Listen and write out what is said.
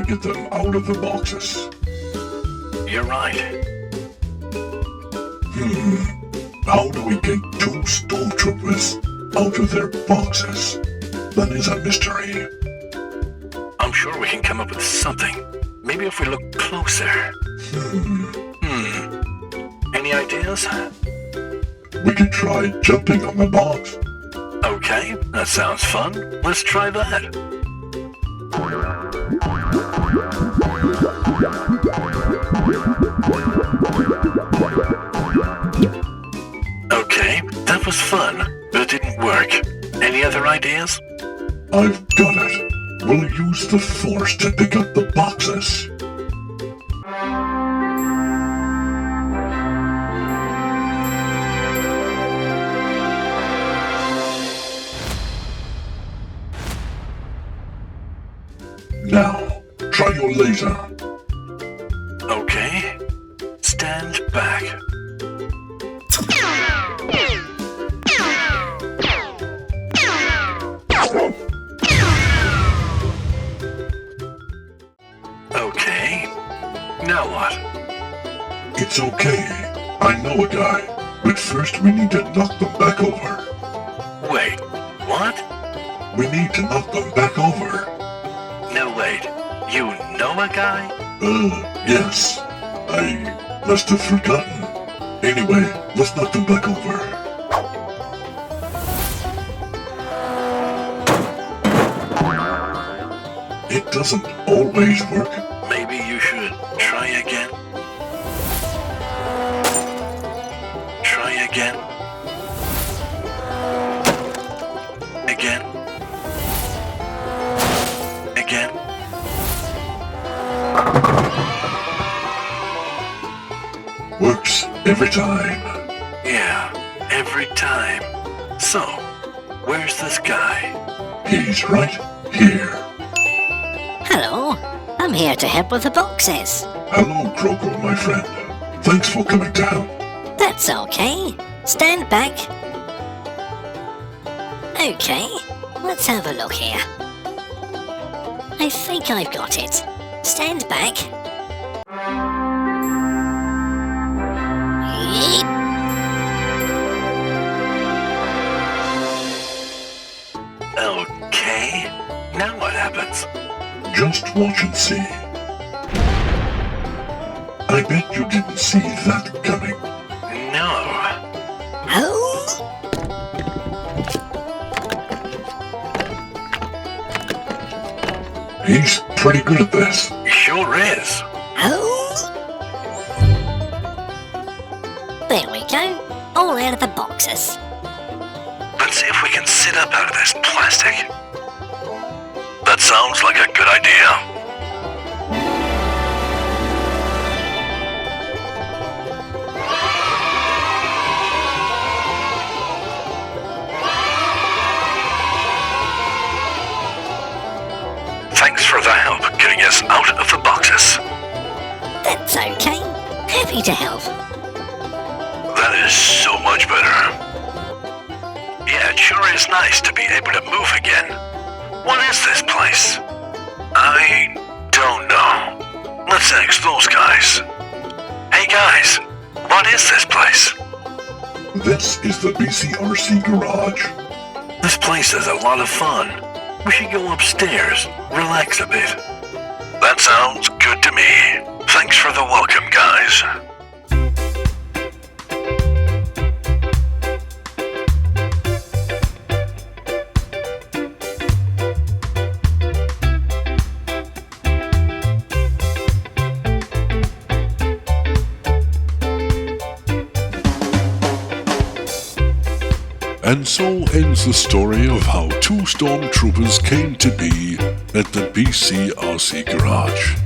to get them out of the boxes. You're right. How do we get 2 stormtroopers out of their boxes? That is a mystery. I'm sure we can come up with something. Maybe if we look closer. Any ideas? We could try jumping on the box. Okay, that sounds fun. Let's try that. Okay, that was fun, but it didn't work. Any other ideas? I've got it. We'll use the Force to pick up the boxes. Now, try your laser. Okay. Stand back. Okay. Now what? It's okay. I know a guy. But first we need to knock them back over. Wait, what? We need to knock them back over. No, wait. You know a guy? Yes. I must have forgotten. Anyway, let's knock them back over. It doesn't always work. Maybe you should try again. Try again. Again. Again. Works every time. Yeah, every time. So, where's this guy? He's right here. Hello, I'm here to help with the boxes. Hello, Croco, my friend. Thanks for coming to help. That's okay. Stand back. Okay, let's have a look here. I think I've got it. Stand back. Yeep. Okay. Now what happens? Just watch and see. I bet you didn't see that coming. No. Oh, He's pretty good at this. Sure is. oh. There we go. All out of the boxes. Let's see if we can sit up out of this plastic. That sounds like a good idea. Thanks for the help getting us out of the boxes. That's okay. Happy to help. That is so much better. Yeah, it sure is nice to be able to move again. What is this place? I don't know. Let's ask those guys. Hey guys, what is this place? This is the BCRC Garage. This place is a lot of fun. We should go upstairs, relax a bit. That sounds good to me. Thanks for the welcome, guys. And so ends the story of how 2 stormtroopers came to be at the BCRC Garage.